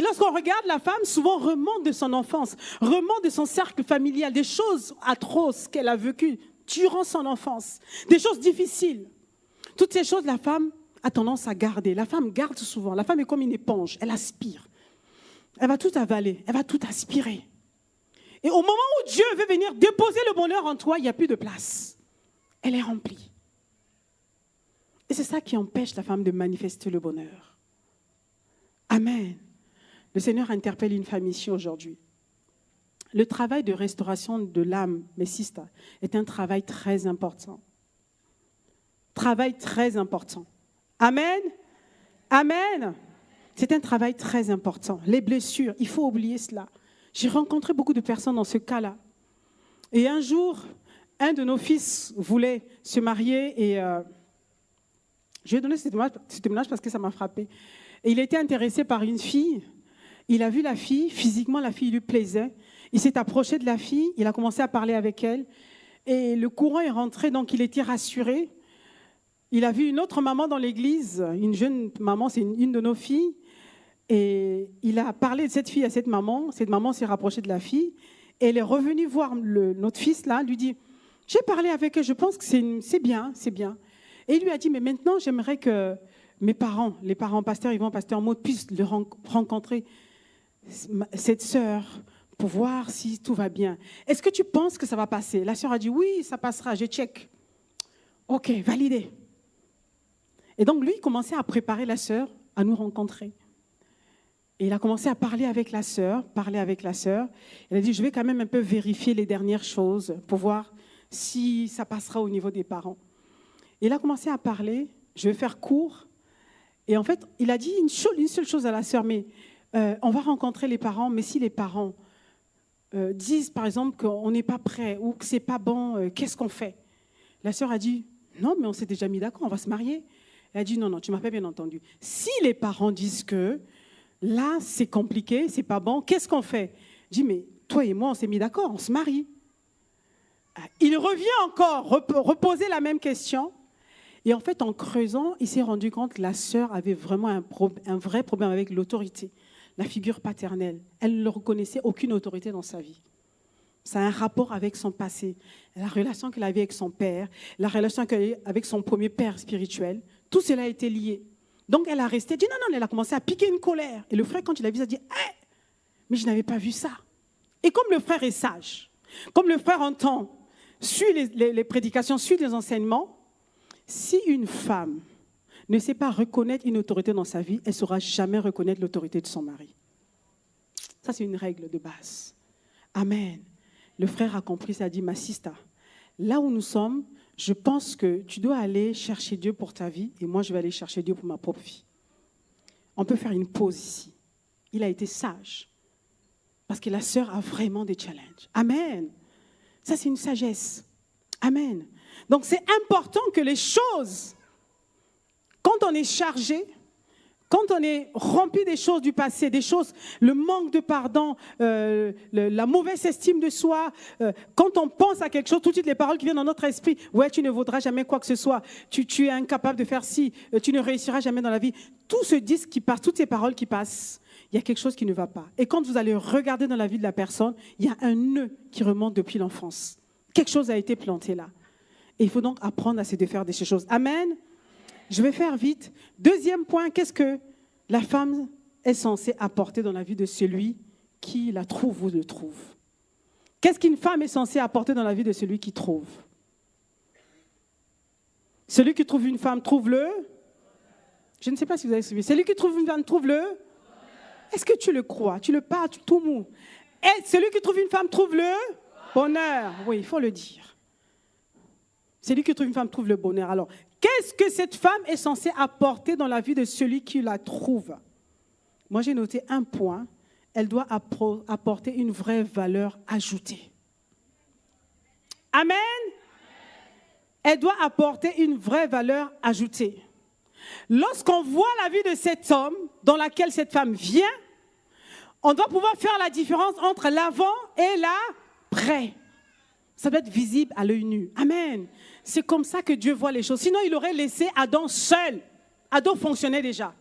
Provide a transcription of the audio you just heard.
lorsqu'on regarde la femme, souvent remonte de son enfance, remonte de son cercle familial, des choses atroces qu'elle a vécues durant son enfance, des choses difficiles. Toutes ces choses, la femme a tendance à garder. La femme garde souvent. La femme est comme une éponge, elle aspire. Elle va tout avaler, elle va tout aspirer. Et au moment où Dieu veut venir déposer le bonheur en toi, il n'y a plus de place. Elle est remplie. Et c'est ça qui empêche la femme de manifester le bonheur. Amen. Le Seigneur interpelle une femme ici aujourd'hui. Le travail de restauration de l'âme, mes sisters, est un travail très important. Travail très important. Amen. Amen. C'est un travail très important. Les blessures, il faut oublier cela. J'ai rencontré beaucoup de personnes dans ce cas-là. Et un jour, un de nos fils voulait se marier et je lui ai donné ce témoignage parce que ça m'a frappé. Et il était intéressé par une fille. Il a vu la fille, physiquement la fille lui plaisait. Il s'est approché de la fille, il a commencé à parler avec elle. Et le courant est rentré, donc il était rassuré. Il a vu une autre maman dans l'église, une jeune maman, c'est une de nos filles. Et il a parlé de cette fille à cette maman s'est rapprochée de la fille. Et elle est revenue voir notre fils là, lui dit, j'ai parlé avec elle, je pense que c'est bien, c'est bien. Et il lui a dit, mais maintenant j'aimerais que mes parents, les parents, pasteur Yvon, pasteur Maud, puissent rencontrer cette sœur pour voir si tout va bien. Est-ce que tu penses que ça va passer? La sœur a dit, oui, ça passera, je check. Ok, validé. Et donc lui, il commençait à préparer la sœur à nous rencontrer. Et il a commencé à parler avec la sœur. Il a dit, je vais quand même un peu vérifier les dernières choses pour voir si ça passera au niveau des parents. Et il a commencé à parler, je vais faire court. Et en fait, il a dit une seule chose à la sœur, mais on va rencontrer les parents, mais si les parents disent, par exemple, qu'on n'est pas prêt ou que ce n'est pas bon, qu'est-ce qu'on fait? La sœur a dit, non, mais on s'est déjà mis d'accord, on va se marier. Elle a dit, non, tu m'as pas bien entendu. Si les parents disent que là, c'est compliqué, c'est pas bon, qu'est-ce qu'on fait? Je dis, mais toi et moi, on s'est mis d'accord, on se marie. Il revient encore reposer la même question. Et en fait, en creusant, il s'est rendu compte que la sœur avait vraiment un vrai problème avec l'autorité, la figure paternelle. Elle ne reconnaissait aucune autorité dans sa vie. Ça a un rapport avec son passé, la relation qu'elle avait avec son père, la relation qu'elle avait avec son premier père spirituel. Tout cela a été lié. Donc, elle a resté, dit non, elle a commencé à piquer une colère. Et le frère, quand il a vu ça, a dit, mais je n'avais pas vu ça. Et comme le frère est sage, comme le frère entend, suit les prédications, suit les enseignements, si une femme ne sait pas reconnaître une autorité dans sa vie, elle ne saura jamais reconnaître l'autorité de son mari. Ça, c'est une règle de base. Amen. Le frère a compris, ça a dit, ma sister, là où nous sommes, je pense que tu dois aller chercher Dieu pour ta vie et moi, je vais aller chercher Dieu pour ma propre vie. On peut faire une pause ici. Il a été sage parce que la sœur a vraiment des challenges. Amen. Ça, c'est une sagesse. Amen. Donc, c'est important que les choses, quand on est chargé, quand on est rempli des choses du passé, des choses, le manque de pardon, la mauvaise estime de soi, quand on pense à quelque chose, tout de suite les paroles qui viennent dans notre esprit, ouais, tu ne vaudras jamais quoi que ce soit, tu es incapable de faire ci, tu ne réussiras jamais dans la vie. Tout ce disque qui passe, toutes ces paroles qui passent, il y a quelque chose qui ne va pas. Et quand vous allez regarder dans la vie de la personne, il y a un nœud qui remonte depuis l'enfance. Quelque chose a été planté là. Et il faut donc apprendre à se défaire de ces choses. Amen. Je vais faire vite. Deuxième point, qu'est-ce que la femme est censée apporter dans la vie de celui qui la trouve ou le trouve? Qu'est-ce qu'une femme est censée apporter dans la vie de celui qui trouve? Celui qui trouve une femme, trouve-le. Je ne sais pas si vous avez suivi. Celui qui trouve une femme, trouve-le. Est-ce que tu le crois? Tu le parles tout mou. Et celui qui trouve une femme, trouve-le. Bonheur. Oui, il faut le dire. Celui qui trouve une femme, trouve le bonheur. Alors, qu'est-ce que cette femme est censée apporter dans la vie de celui qui la trouve? Moi, j'ai noté un point. Elle doit apporter une vraie valeur ajoutée. Amen. Elle doit apporter une vraie valeur ajoutée. Lorsqu'on voit la vie de cet homme dans laquelle cette femme vient, on doit pouvoir faire la différence entre l'avant et l'après. Ça doit être visible à l'œil nu. Amen. C'est comme ça que Dieu voit les choses. Sinon, il aurait laissé Adam seul. Adam fonctionnait déjà.